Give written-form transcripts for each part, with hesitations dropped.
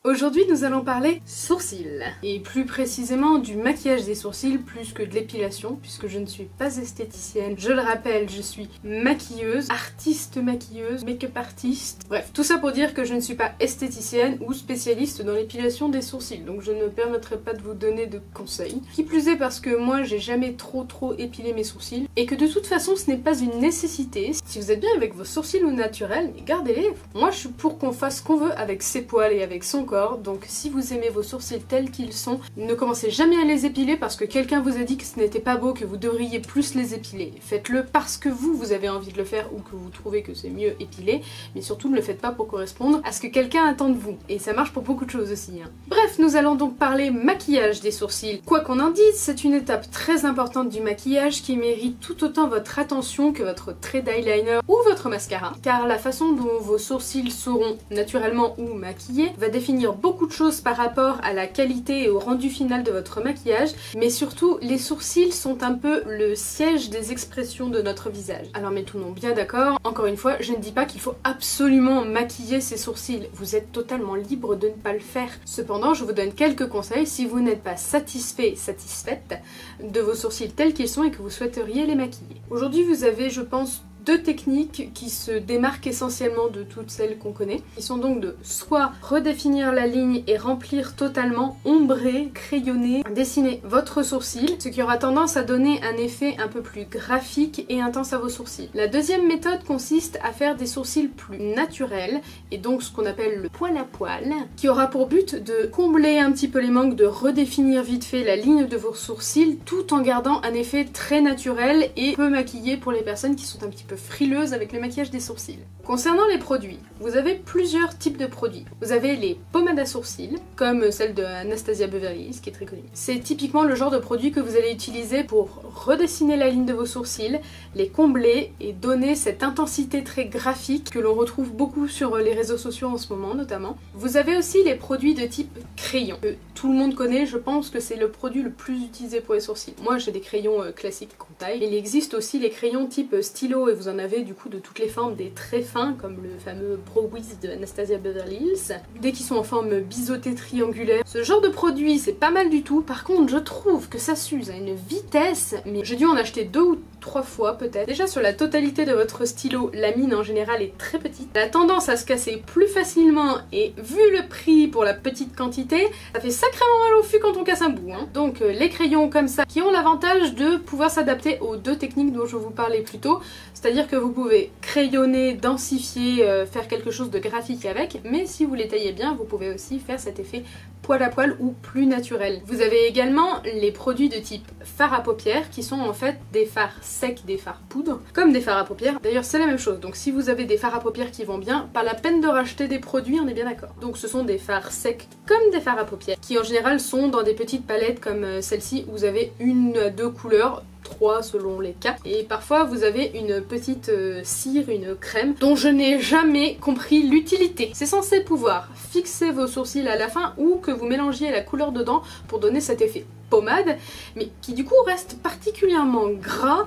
Aujourd'hui, nous allons parler sourcils, et plus précisément du maquillage des sourcils plus que de l'épilation, puisque je ne suis pas esthéticienne. Je le rappelle, je suis maquilleuse, artiste maquilleuse, make-up artiste. Bref, tout ça pour dire que je ne suis pas esthéticienne ou spécialiste dans l'épilation des sourcils, donc je ne me permettrai pas de vous donner de conseils. Qui plus est parce que moi, j'ai jamais trop épilé mes sourcils, et que de toute façon, ce n'est pas une nécessité. Si vous êtes bien avec vos sourcils ou naturels, mais gardez-les. Moi, je suis pour qu'on fasse ce qu'on veut avec ses poils et avec son corps. Donc si vous aimez vos sourcils tels qu'ils sont, ne commencez jamais à les épiler parce que quelqu'un vous a dit que ce n'était pas beau, que vous devriez plus les épiler. Faites-le parce que vous avez envie de le faire ou que vous trouvez que c'est mieux épilé, mais surtout ne le faites pas pour correspondre à ce que quelqu'un attend de vous. Et ça marche pour beaucoup de choses aussi. Bref, nous allons donc parler maquillage des sourcils. Quoi qu'on en dise, c'est une étape très importante du maquillage qui mérite tout autant votre attention que votre trait d'eyeliner ou votre mascara, car la façon dont vos sourcils seront naturellement ou maquillés va définir beaucoup de choses par rapport à la qualité et au rendu final de votre maquillage, mais surtout les sourcils sont un peu le siège des expressions de notre visage. Alors mettons-nous bien d'accord, encore une fois, je ne dis pas qu'il faut absolument maquiller ses sourcils, vous êtes totalement libre de ne pas le faire. Cependant, je vous donne quelques conseils si vous n'êtes pas satisfait, satisfaite de vos sourcils tels qu'ils sont et que vous souhaiteriez les maquiller. Aujourd'hui, vous avez, je pense, deux techniques qui se démarquent essentiellement de toutes celles qu'on connaît. Ils sont donc de soit redéfinir la ligne et remplir totalement, ombrer, crayonner, dessiner votre sourcil, ce qui aura tendance à donner un effet un peu plus graphique et intense à vos sourcils. La deuxième méthode consiste à faire des sourcils plus naturels, et donc ce qu'on appelle le poil à poil, qui aura pour but de combler un petit peu les manques, de redéfinir vite fait la ligne de vos sourcils, tout en gardant un effet très naturel et peu maquillé pour les personnes qui sont un petit peu frileuse avec le maquillage des sourcils. Concernant les produits, vous avez plusieurs types de produits. Vous avez les pommades à sourcils, comme celle de Anastasia Beverly Hills, qui est très connue. C'est typiquement le genre de produit que vous allez utiliser pour redessiner la ligne de vos sourcils, les combler et donner cette intensité très graphique que l'on retrouve beaucoup sur les réseaux sociaux en ce moment notamment. Vous avez aussi les produits de type crayon, que tout le monde connaît, je pense que c'est le produit le plus utilisé pour les sourcils. Moi j'ai des crayons classiques qu'on taille, il existe aussi les crayons type stylo et vous en avez du coup de toutes les formes, des très fins comme le fameux Brow Wiz de Anastasia Beverly Hills, des qui sont en forme biseautée triangulaire. Ce genre de produit c'est pas mal du tout, par contre je trouve que ça s'use à une vitesse, mais j'ai dû en acheter 2 ou 3 fois peut-être. Déjà sur la totalité de votre stylo, la mine en général est très petite, elle a tendance à se casser plus facilement et vu le prix pour la petite quantité, ça fait sacrément mal au fût quand on casse un bout. Donc les crayons comme ça qui ont l'avantage de pouvoir s'adapter aux deux techniques dont je vous parlais plus tôt, c'est-à-dire que vous pouvez crayonner, densifier, faire quelque chose de graphique avec, mais si vous les taillez bien, vous pouvez aussi faire cet effet poil à poil ou plus naturel. Vous avez également les produits de type fard à paupières qui sont en fait des fards secs, des fards poudre, comme des fards à paupières. D'ailleurs c'est la même chose, donc si vous avez des fards à paupières qui vont bien, pas la peine de racheter des produits, on est bien d'accord. Donc ce sont des fards secs comme des fards à paupières, qui en général sont dans des petites palettes comme celle-ci où vous avez 1 à 2 couleurs, 3 selon les cas, et parfois vous avez une petite cire, une crème dont je n'ai jamais compris l'utilité. C'est censé pouvoir fixer vos sourcils à la fin ou que vous mélangiez la couleur dedans pour donner cet effet pommade, mais qui du coup reste particulièrement gras,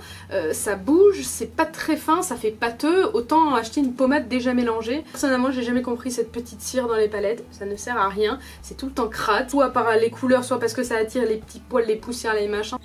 ça bouge, c'est pas très fin, ça fait pâteux, autant acheter une pommade déjà mélangée. Personnellement j'ai jamais compris cette petite cire dans les palettes, ça ne sert à rien, c'est tout le temps crade, soit par les couleurs, soit parce que ça attire les petits poils, les poussières, les machins.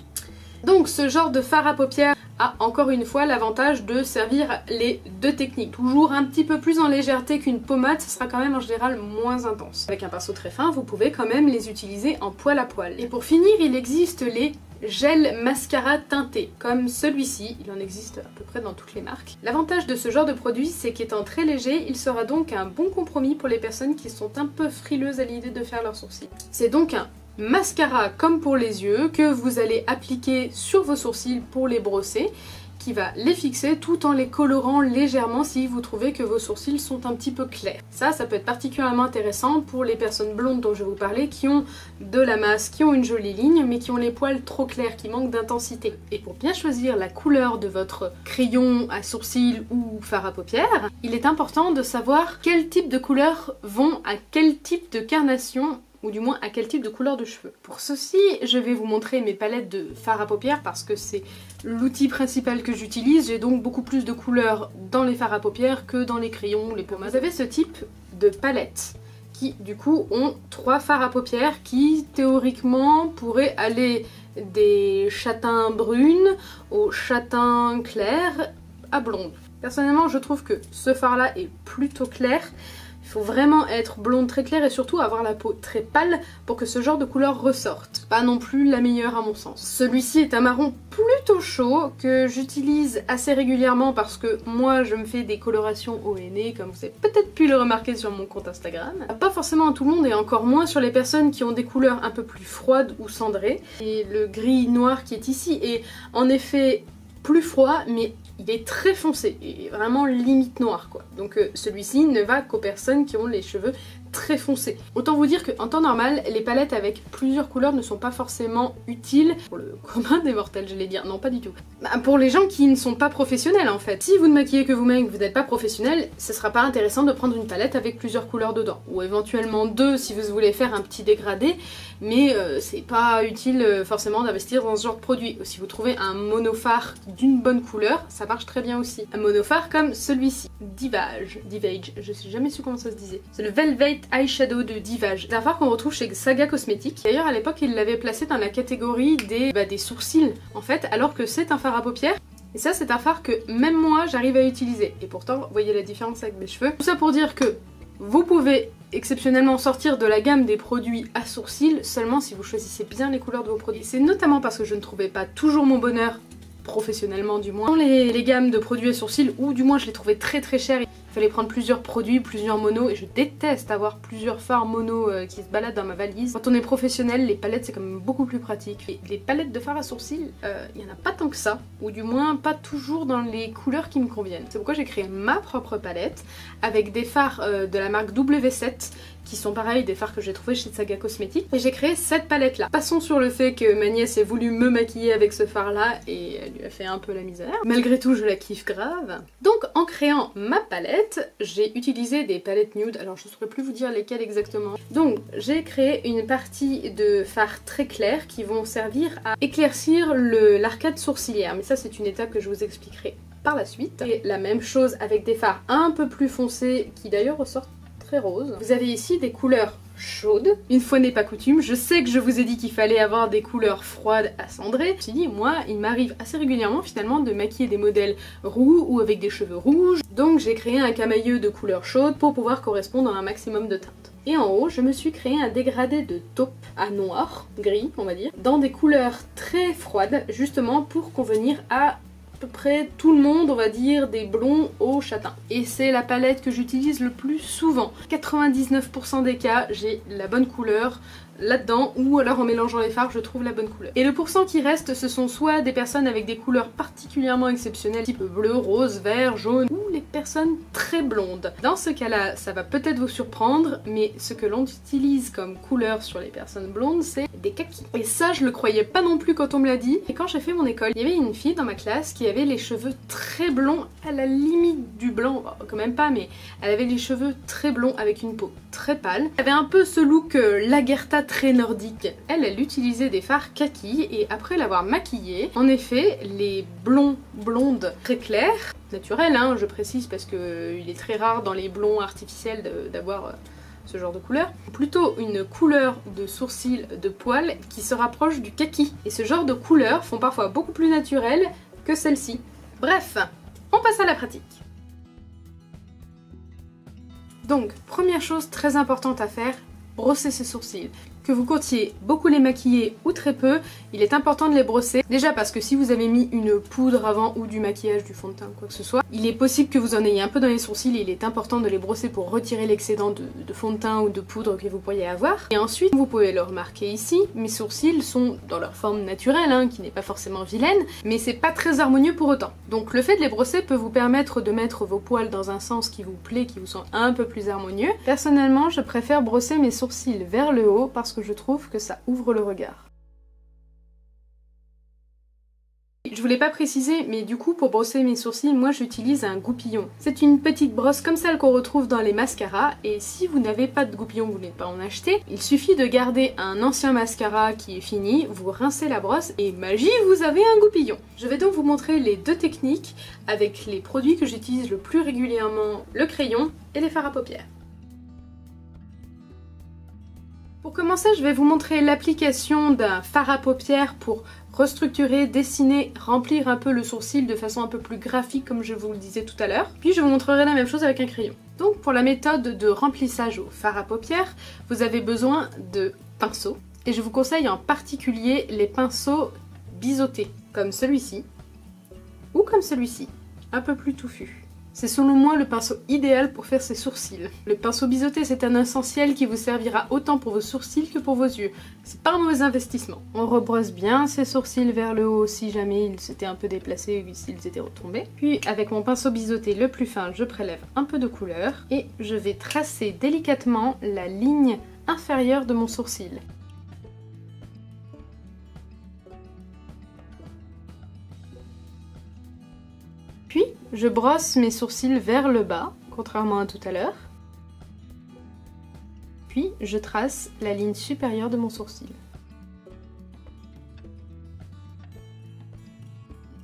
Donc ce genre de fard à paupières a encore une fois l'avantage de servir les deux techniques. Toujours un petit peu plus en légèreté qu'une pommade, ce sera quand même en général moins intense. Avec un pinceau très fin, vous pouvez quand même les utiliser en poil à poil. Et pour finir, il existe les gel mascara teinté, comme celui-ci, il en existe à peu près dans toutes les marques. L'avantage de ce genre de produit, c'est qu'étant très léger, il sera donc un bon compromis pour les personnes qui sont un peu frileuses à l'idée de faire leurs sourcils. C'est donc un mascara comme pour les yeux que vous allez appliquer sur vos sourcils pour les brosser, qui va les fixer tout en les colorant légèrement si vous trouvez que vos sourcils sont un petit peu clairs. Ça peut être particulièrement intéressant pour les personnes blondes dont je vais vous parler, qui ont de la masse, qui ont une jolie ligne, mais qui ont les poils trop clairs, qui manquent d'intensité. Et pour bien choisir la couleur de votre crayon à sourcils ou fard à paupières, il est important de savoir quel type de couleurs vont à quel type de carnation ou du moins à quel type de couleur de cheveux. Pour ceci, je vais vous montrer mes palettes de fard à paupières parce que c'est l'outil principal que j'utilise. J'ai donc beaucoup plus de couleurs dans les fards à paupières que dans les crayons, les pommades. Vous avez ce type de palettes qui du coup ont 3 fards à paupières qui théoriquement pourraient aller des châtains brunes au châtain clair à blonde. Personnellement, je trouve que ce fard là est plutôt clair. Il faut vraiment être blonde très claire et surtout avoir la peau très pâle pour que ce genre de couleur ressorte. Pas non plus la meilleure à mon sens. Celui-ci est un marron plutôt chaud que j'utilise assez régulièrement parce que moi je me fais des colorations au henné comme vous avez peut-être pu le remarquer sur mon compte Instagram. Pas forcément à tout le monde et encore moins sur les personnes qui ont des couleurs un peu plus froides ou cendrées. Et le gris noir qui est ici est en effet plus froid mais il est très foncé et vraiment limite noir quoi. Donc celui-ci ne va qu'aux personnes qui ont les cheveux très foncés. Autant vous dire qu'en temps normal, les palettes avec plusieurs couleurs ne sont pas forcément utiles pour le commun des mortels, j'allais dire. Non, pas du tout. Bah, pour les gens qui ne sont pas professionnels en fait. Si vous ne maquillez que vous-même et que vous n'êtes pas professionnel, ce sera pas intéressant de prendre une palette avec plusieurs couleurs dedans. Ou éventuellement 2 si vous voulez faire un petit dégradé, mais c'est pas utile forcément d'investir dans ce genre de produit. Si vous trouvez un monophare d'une bonne couleur, ça marche très bien aussi. Un monophare comme celui-ci, Divage, je sais jamais su comment ça se disait. C'est le Velvet Eyeshadow de Divage. C'est un fard qu'on retrouve chez Saga Cosmetics. D'ailleurs à l'époque il l'avait placé dans la catégorie des sourcils en fait, alors que c'est un fard à paupières. Et ça c'est un fard que même moi j'arrive à utiliser. Et pourtant vous voyez la différence avec mes cheveux. Tout ça pour dire que vous pouvez exceptionnellement sortir de la gamme des produits à sourcils seulement si vous choisissez bien les couleurs de vos produits. C'est notamment parce que je ne trouvais pas toujours mon bonheur, professionnellement du moins, dans les gammes de produits à sourcils, ou du moins je les trouvais très très chers. Il fallait prendre plusieurs produits, plusieurs monos, et je déteste avoir plusieurs fards mono qui se baladent dans ma valise. Quand on est professionnel, les palettes c'est quand même beaucoup plus pratique. Et les palettes de fards à sourcils, il n'y en a pas tant que ça, ou du moins pas toujours dans les couleurs qui me conviennent. C'est pourquoi j'ai créé ma propre palette avec des fards de la marque W7 qui sont pareils, des fards que j'ai trouvé chez Saga Cosmetics. Et j'ai créé cette palette là. Passons sur le fait que ma nièce ait voulu me maquiller avec ce fard là et elle lui a fait un peu la misère. Malgré tout je la kiffe grave. Donc en créant ma palette, j'ai utilisé des palettes nude, alors je ne saurais plus vous dire lesquelles exactement. Donc j'ai créé une partie de fards très clairs qui vont servir à éclaircir l'arcade sourcilière. Mais ça c'est une étape que je vous expliquerai par la suite. Et la même chose avec des fards un peu plus foncés qui d'ailleurs ressortent très rose. Vous avez ici des couleurs chaudes. Une fois n'est pas coutume, je sais que je vous ai dit qu'il fallait avoir des couleurs froides à cendrer. Je me suis dit, moi, il m'arrive assez régulièrement finalement de maquiller des modèles roux ou avec des cheveux rouges. Donc j'ai créé un camailleux de couleurs chaudes pour pouvoir correspondre à un maximum de teintes. Et en haut, je me suis créé un dégradé de taupe à noir, gris on va dire, dans des couleurs très froides, justement pour convenir à peu près tout le monde, on va dire, des blonds au châtain. Et c'est la palette que j'utilise le plus souvent. 99% des cas, j'ai la bonne couleur là-dedans, ou alors en mélangeant les fards je trouve la bonne couleur. Et le pourcent qui reste, ce sont soit des personnes avec des couleurs particulièrement exceptionnelles, type bleu, rose, vert, jaune, ou les personnes très blondes. Dans ce cas-là, ça va peut-être vous surprendre, mais ce que l'on utilise comme couleur sur les personnes blondes, c'est des kakis. Et ça, je le croyais pas non plus quand on me l'a dit. Et quand j'ai fait mon école, il y avait une fille dans ma classe qui avait les cheveux très blonds, à la limite du blanc, quand même pas, mais elle avait les cheveux très blonds avec une peau très pâle. Elle avait un peu ce look Lagertha très nordique. Elle utilisait des fards kaki et après l'avoir maquillée, en effet, les blondes très clairs, naturels hein, je précise parce que il est très rare dans les blonds artificiels d'avoir ce genre de couleur, plutôt une couleur de sourcils de poils qui se rapproche du kaki. Et ce genre de couleurs font parfois beaucoup plus naturelles que celle-ci. Bref, on passe à la pratique. Donc, première chose très importante à faire, brosser ses sourcils. Que vous comptiez beaucoup les maquiller ou très peu, il est important de les brosser. Déjà parce que si vous avez mis une poudre avant ou du maquillage, du fond de teint, quoi que ce soit, il est possible que vous en ayez un peu dans les sourcils et il est important de les brosser pour retirer l'excédent de fond de teint ou de poudre que vous pourriez avoir. Et ensuite, vous pouvez le remarquer ici, mes sourcils sont dans leur forme naturelle, hein, qui n'est pas forcément vilaine, mais c'est pas très harmonieux pour autant. Donc le fait de les brosser peut vous permettre de mettre vos poils dans un sens qui vous plaît, qui vous sent un peu plus harmonieux. Personnellement, je préfère brosser mes sourcils vers le haut parce que je trouve que ça ouvre le regard. Je voulais pas préciser, mais du coup pour brosser mes sourcils, moi j'utilise un goupillon. C'est une petite brosse comme celle qu'on retrouve dans les mascaras, et si vous n'avez pas de goupillon, vous n'êtes pas en acheter, il suffit de garder un ancien mascara qui est fini, vous rincez la brosse et magie, vous avez un goupillon. Je vais donc vous montrer les deux techniques avec les produits que j'utilise le plus régulièrement, le crayon et les fards à paupières. Pour commencer, je vais vous montrer l'application d'un fard à paupières pour restructurer, dessiner, remplir un peu le sourcil de façon un peu plus graphique comme je vous le disais tout à l'heure. Puis je vous montrerai la même chose avec un crayon. Donc pour la méthode de remplissage au fard à paupières, vous avez besoin de pinceaux. Et je vous conseille en particulier les pinceaux biseautés, comme celui-ci, ou comme celui-ci, un peu plus touffu. C'est selon moi le pinceau idéal pour faire ses sourcils. Le pinceau biseauté, c'est un essentiel qui vous servira autant pour vos sourcils que pour vos yeux. C'est pas un mauvais investissement. On rebrosse bien ses sourcils vers le haut si jamais ils s'étaient un peu déplacés ou s'ils étaient retombés. Puis avec mon pinceau biseauté le plus fin, je prélève un peu de couleur et je vais tracer délicatement la ligne inférieure de mon sourcil. Puis, je brosse mes sourcils vers le bas, contrairement à tout à l'heure. Puis, je trace la ligne supérieure de mon sourcil.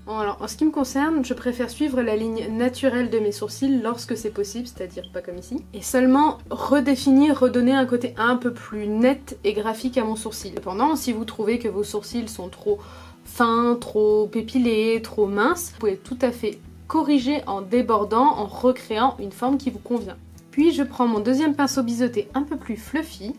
Bon, alors, en ce qui me concerne, je préfère suivre la ligne naturelle de mes sourcils lorsque c'est possible, c'est-à-dire pas comme ici, et seulement redéfinir, redonner un côté un peu plus net et graphique à mon sourcil. Cependant, si vous trouvez que vos sourcils sont trop fins, trop épilés, trop minces, vous pouvez tout à fait corriger en débordant, en recréant une forme qui vous convient. Puis je prends mon deuxième pinceau biseauté un peu plus fluffy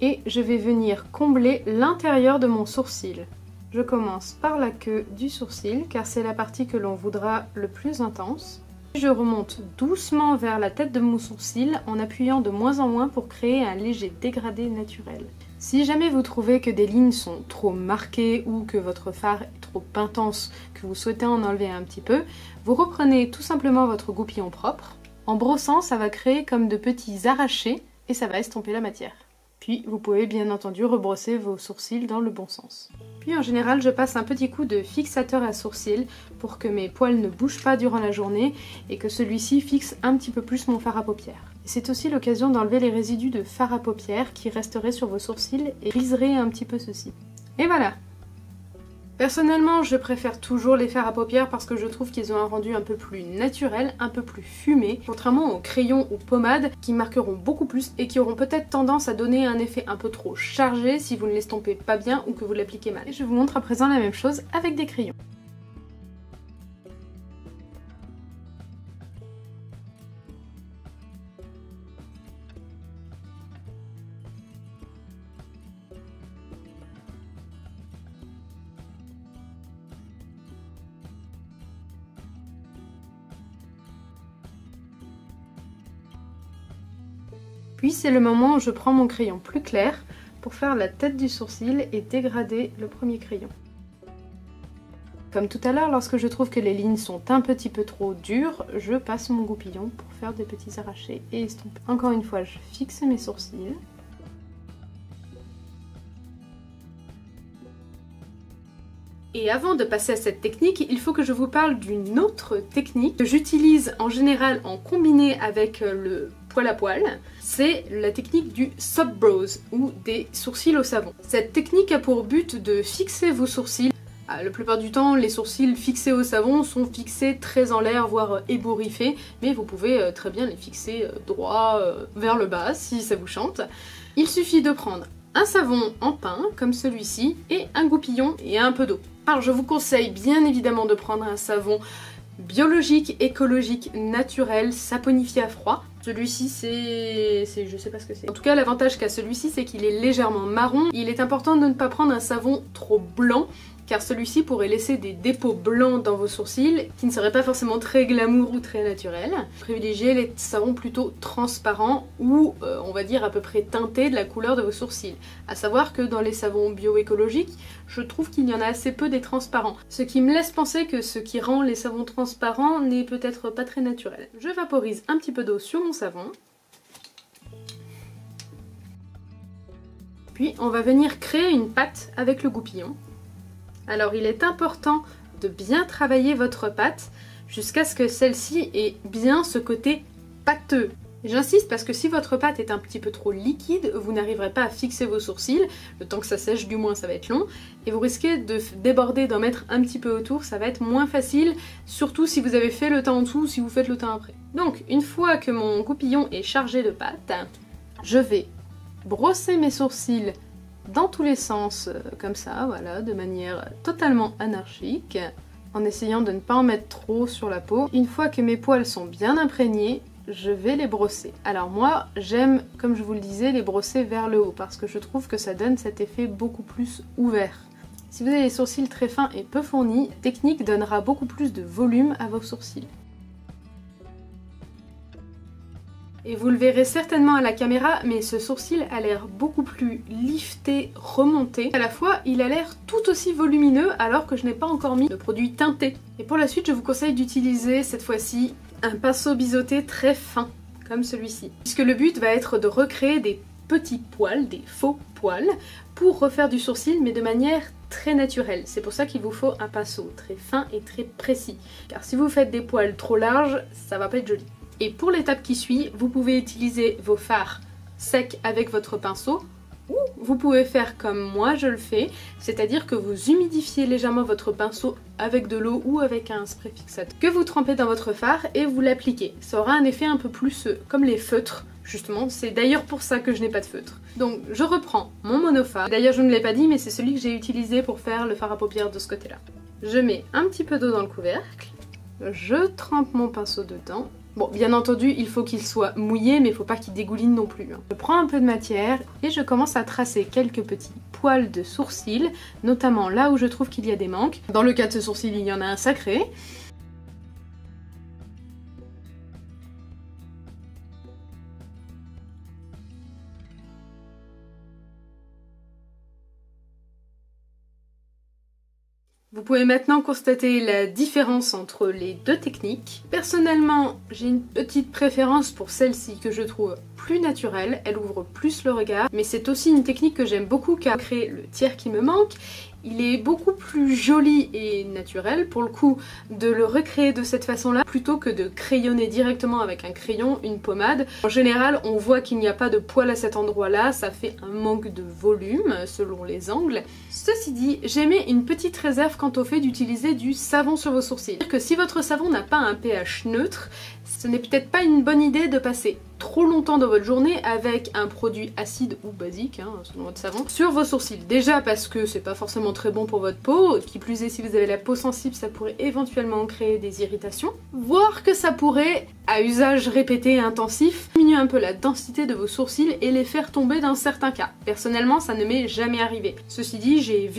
et je vais venir combler l'intérieur de mon sourcil. Je commence par la queue du sourcil car c'est la partie que l'on voudra le plus intense. Je remonte doucement vers la tête de mon sourcil en appuyant de moins en moins pour créer un léger dégradé naturel. Si jamais vous trouvez que des lignes sont trop marquées ou que votre fard est trop intense, que vous souhaitez en enlever un petit peu, vous reprenez tout simplement votre goupillon propre. En brossant, ça va créer comme de petits arrachés et ça va estomper la matière. Puis vous pouvez bien entendu rebrosser vos sourcils dans le bon sens. Puis en général, je passe un petit coup de fixateur à sourcils pour que mes poils ne bougent pas durant la journée et que celui-ci fixe un petit peu plus mon fard à paupières. C'est aussi l'occasion d'enlever les résidus de fard à paupières qui resteraient sur vos sourcils et briseraient un petit peu ceci. Et voilà! Personnellement, je préfère toujours les fards à paupières parce que je trouve qu'ils ont un rendu un peu plus naturel, un peu plus fumé, contrairement aux crayons ou pommades qui marqueront beaucoup plus et qui auront peut-être tendance à donner un effet un peu trop chargé si vous ne l'estompez pas bien ou que vous l'appliquez mal. Et je vous montre à présent la même chose avec des crayons. Puis c'est le moment où je prends mon crayon plus clair pour faire la tête du sourcil et dégrader le premier crayon. Comme tout à l'heure, lorsque je trouve que les lignes sont un petit peu trop dures, je passe mon goupillon pour faire des petits arrachés et estomper. Encore une fois, je fixe mes sourcils. Et avant de passer à cette technique, il faut que je vous parle d'une autre technique que j'utilise en général en combiné avec le poil à poil. C'est la technique du soap brows ou des sourcils au savon. Cette technique a pour but de fixer vos sourcils. La plupart du temps, les sourcils fixés au savon sont fixés très en l'air, voire ébouriffés, mais vous pouvez très bien les fixer droit vers le bas si ça vous chante. Il suffit de prendre un savon en pain, comme celui-ci, et un goupillon et un peu d'eau. Alors je vous conseille bien évidemment de prendre un savon biologique, écologique, naturel, saponifié à froid. Celui-ci je sais pas ce que c'est. En tout cas l'avantage qu'a celui-ci c'est qu'il est légèrement marron. Il est important de ne pas prendre un savon trop blanc car celui-ci pourrait laisser des dépôts blancs dans vos sourcils qui ne seraient pas forcément très glamour ou très naturels. Privilégiez les savons plutôt transparents ou on va dire à peu près teintés de la couleur de vos sourcils. À savoir que dans les savons bio-écologiques, je trouve qu'il y en a assez peu des transparents. Ce qui me laisse penser que ce qui rend les savons transparents n'est peut-être pas très naturel. Je vaporise un petit peu d'eau sur mon savon. Puis on va venir créer une pâte avec le goupillon. Alors il est important de bien travailler votre pâte jusqu'à ce que celle-ci ait bien ce côté pâteux. J'insiste parce que si votre pâte est un petit peu trop liquide, vous n'arriverez pas à fixer vos sourcils, le temps que ça sèche du moins ça va être long, et vous risquez de déborder, d'en mettre un petit peu autour, ça va être moins facile, surtout si vous avez fait le teint en dessous ou si vous faites le teint après. Donc une fois que mon goupillon est chargé de pâte, je vais brosser mes sourcils dans tous les sens, comme ça, voilà, de manière totalement anarchique, en essayant de ne pas en mettre trop sur la peau. Une fois que mes poils sont bien imprégnés, je vais les brosser. Alors moi, j'aime, comme je vous le disais, les brosser vers le haut parce que je trouve que ça donne cet effet beaucoup plus ouvert. Si vous avez les sourcils très fins et peu fournis, la technique donnera beaucoup plus de volume à vos sourcils. Et vous le verrez certainement à la caméra, mais ce sourcil a l'air beaucoup plus lifté, remonté. À la fois, il a l'air tout aussi volumineux alors que je n'ai pas encore mis de produit teinté. Et pour la suite, je vous conseille d'utiliser cette fois-ci un pinceau biseauté très fin, comme celui-ci. Puisque le but va être de recréer des petits poils, des faux poils, pour refaire du sourcil, mais de manière très naturelle. C'est pour ça qu'il vous faut un pinceau très fin et très précis. Car si vous faites des poils trop larges, ça va pas être joli. Et pour l'étape qui suit, vous pouvez utiliser vos fards secs avec votre pinceau, ou vous pouvez faire comme moi je le fais, c'est-à-dire que vous humidifiez légèrement votre pinceau avec de l'eau ou avec un spray fixateur que vous trempez dans votre fard et vous l'appliquez. Ça aura un effet un peu plus comme les feutres, justement, c'est d'ailleurs pour ça que je n'ai pas de feutre. Donc je reprends mon monofard, d'ailleurs je ne l'ai pas dit mais c'est celui que j'ai utilisé pour faire le fard à paupières de ce côté-là. Je mets un petit peu d'eau dans le couvercle, je trempe mon pinceau dedans. Bon, bien entendu, il faut qu'il soit mouillé, mais il ne faut pas qu'il dégouline non plus. Je prends un peu de matière et je commence à tracer quelques petits poils de sourcils, notamment là où je trouve qu'il y a des manques. Dans le cas de ce sourcil, il y en a un sacré. Vous pouvez maintenant constater la différence entre les deux techniques. Personnellement, j'ai une petite préférence pour celle-ci que je trouve plus naturelle, elle ouvre plus le regard, mais c'est aussi une technique que j'aime beaucoup car créer le tiers qui me manque. Il est beaucoup plus joli et naturel pour le coup de le recréer de cette façon-là plutôt que de crayonner directement avec un crayon une pommade. En général, on voit qu'il n'y a pas de poils à cet endroit-là, ça fait un manque de volume selon les angles. Ceci dit, j'émets une petite réserve quant au fait d'utiliser du savon sur vos sourcils. C'est-à-dire que si votre savon n'a pas un pH neutre, ce n'est peut-être pas une bonne idée de passer trop longtemps dans votre journée avec un produit acide ou basique, selon votre savon, sur vos sourcils. Déjà parce que c'est pas forcément très bon pour votre peau, qui plus est si vous avez la peau sensible, ça pourrait éventuellement créer des irritations, voire que ça pourrait, à usage répété et intensif, diminuer un peu la densité de vos sourcils et les faire tomber dans certains cas. Personnellement, ça ne m'est jamais arrivé. Ceci dit, j'ai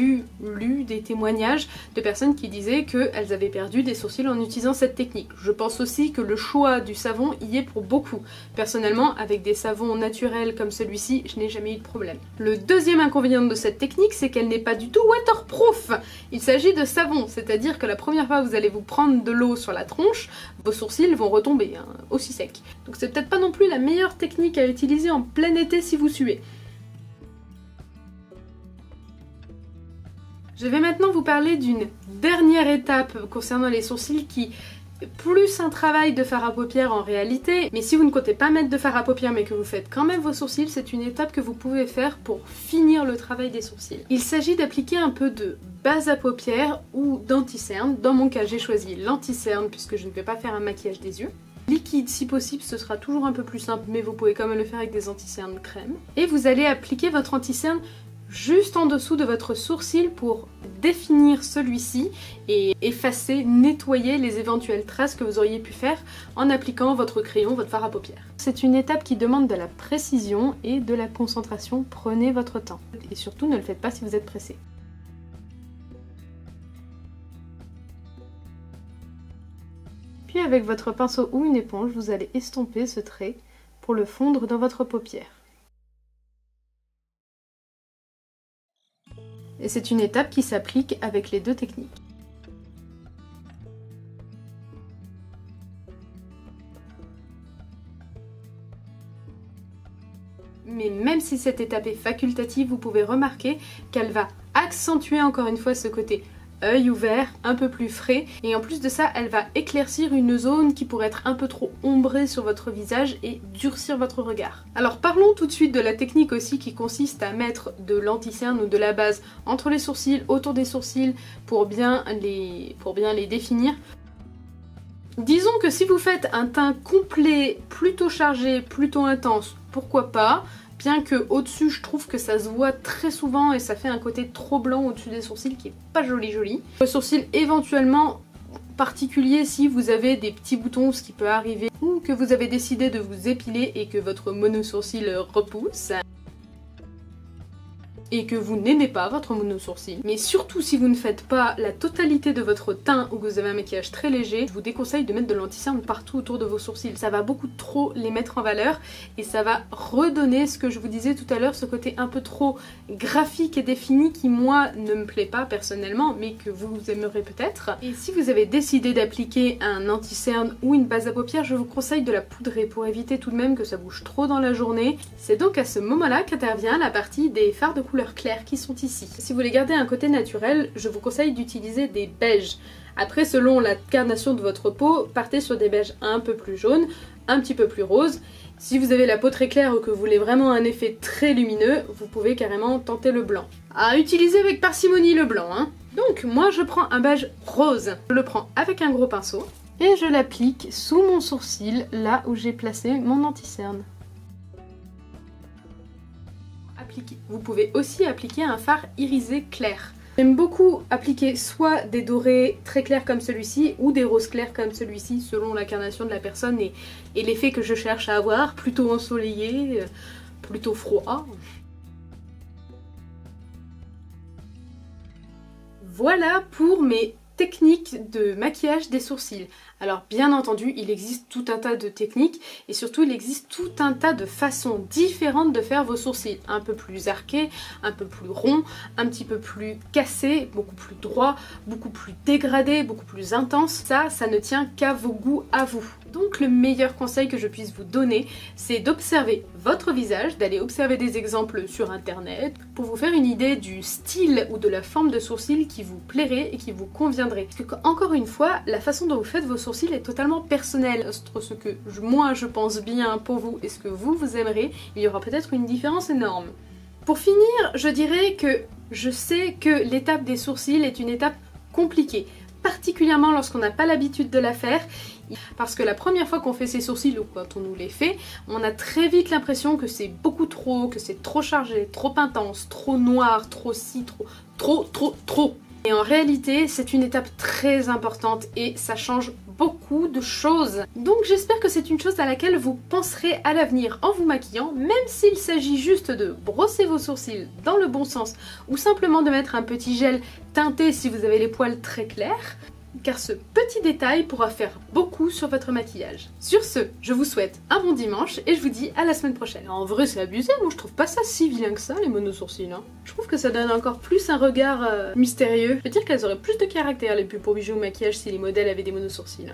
lu des témoignages de personnes qui disaient qu'elles avaient perdu des sourcils en utilisant cette technique. Je pense aussi que le choix du savon y est pour beaucoup. Personnellement, avec des savons naturels comme celui-ci, je n'ai jamais eu de problème. Le deuxième inconvénient de cette technique, c'est qu'elle n'est pas du tout waterproof. Il s'agit de savon, c'est-à-dire que la première fois que vous allez vous prendre de l'eau sur la tronche, vos sourcils vont retomber, aussi secs. Donc c'est peut-être pas non plus la meilleure technique à utiliser en plein été si vous suez. Je vais maintenant vous parler d'une dernière étape concernant les sourcils qui plus un travail de fard à paupières en réalité, mais si vous ne comptez pas mettre de fard à paupières mais que vous faites quand même vos sourcils, c'est une étape que vous pouvez faire pour finir le travail des sourcils. Il s'agit d'appliquer un peu de base à paupières ou d'anti-cerne. Dans mon cas, j'ai choisi l'anti-cerne puisque je ne vais pas faire un maquillage des yeux. Liquide si possible, ce sera toujours un peu plus simple, mais vous pouvez quand même le faire avec des anti-cernes crème. Et vous allez appliquer votre anti-cerne juste en dessous de votre sourcil pour définir celui-ci et effacer, nettoyer les éventuelles traces que vous auriez pu faire en appliquant votre crayon, votre fard à paupières. C'est une étape qui demande de la précision et de la concentration, prenez votre temps. Et surtout ne le faites pas si vous êtes pressé. Puis avec votre pinceau ou une éponge, vous allez estomper ce trait pour le fondre dans votre paupière. Et c'est une étape qui s'applique avec les deux techniques. Mais même si cette étape est facultative, vous pouvez remarquer qu'elle va accentuer encore une fois ce côté œil ouvert, un peu plus frais, et en plus de ça elle va éclaircir une zone qui pourrait être un peu trop ombrée sur votre visage et durcir votre regard. Alors parlons tout de suite de la technique aussi qui consiste à mettre de l'anti-cerne ou de la base entre les sourcils, autour des sourcils pour bien les définir. Disons que si vous faites un teint complet, plutôt chargé, plutôt intense, pourquoi pas, bien que au-dessus je trouve que ça se voit très souvent et ça fait un côté trop blanc au-dessus des sourcils qui est pas joli. Le sourcil éventuellement particulier si vous avez des petits boutons, ce qui peut arriver, ou que vous avez décidé de vous épiler et que votre monosourcil repousse. Et que vous n'aimez pas votre monosourcil. Mais surtout si vous ne faites pas la totalité de votre teint ou que vous avez un maquillage très léger, je vous déconseille de mettre de l'anti-cerne partout autour de vos sourcils. Ça va beaucoup trop les mettre en valeur et ça va redonner ce que je vous disais tout à l'heure, ce côté un peu trop graphique et défini qui moi ne me plaît pas personnellement mais que vous aimerez peut-être. Et si vous avez décidé d'appliquer un anti-cerne ou une base à paupières, je vous conseille de la poudrer pour éviter tout de même que ça bouge trop dans la journée. C'est donc à ce moment-là qu'intervient la partie des fards de couleur claire qui sont ici. Si vous voulez garder un côté naturel, je vous conseille d'utiliser des beiges. Après, selon la carnation de votre peau, partez sur des beiges un peu plus jaunes, un petit peu plus roses. Si vous avez la peau très claire ou que vous voulez vraiment un effet très lumineux, vous pouvez carrément tenter le blanc. À utiliser avec parcimonie le blanc, hein. Donc moi je prends un beige rose. Je le prends avec un gros pinceau et je l'applique sous mon sourcil, là où j'ai placé mon anti-cerne. Vous pouvez aussi appliquer un fard irisé clair. J'aime beaucoup appliquer soit des dorés très clairs comme celui-ci ou des roses clairs comme celui-ci selon l'incarnation de la personne et l'effet que je cherche à avoir, plutôt ensoleillé, plutôt froid. Voilà pour mes techniques de maquillage des sourcils. Alors bien entendu, il existe tout un tas de techniques et surtout il existe tout un tas de façons différentes de faire vos sourcils. Un peu plus arqués, un peu plus ronds, un petit peu plus cassés, beaucoup plus droits, beaucoup plus dégradés, beaucoup plus intenses. Ça ne tient qu'à vos goûts à vous. Donc le meilleur conseil que je puisse vous donner, c'est d'observer votre visage, d'aller observer des exemples sur internet pour vous faire une idée du style ou de la forme de sourcils qui vous plairait et qui vous conviendrait. Parce que encore une fois, la façon dont vous faites vos sourcils est totalement personnelle. Entre ce que moi je pense bien pour vous et ce que vous aimerez, il y aura peut-être une différence énorme. Pour finir, je dirais que je sais que l'étape des sourcils est une étape compliquée, particulièrement lorsqu'on n'a pas l'habitude de la faire. Parce que la première fois qu'on fait ses sourcils ou quand on nous les fait, on a très vite l'impression que c'est beaucoup trop, que c'est trop chargé, trop intense, trop noir, trop ci, trop. Et en réalité, c'est une étape très importante et ça change beaucoup de choses. Donc j'espère que c'est une chose à laquelle vous penserez à l'avenir en vous maquillant, même s'il s'agit juste de brosser vos sourcils dans le bon sens ou simplement de mettre un petit gel teinté si vous avez les poils très clairs. Car ce petit détail pourra faire beaucoup sur votre maquillage. Sur ce, je vous souhaite un bon dimanche et je vous dis à la semaine prochaine. En vrai c'est abusé, moi je trouve pas ça si vilain que ça les monosourcils. Hein. Je trouve que ça donne encore plus un regard mystérieux. Je veux dire qu'elles auraient plus de caractère les pubs pour bijoux ou maquillage si les modèles avaient des monosourcils.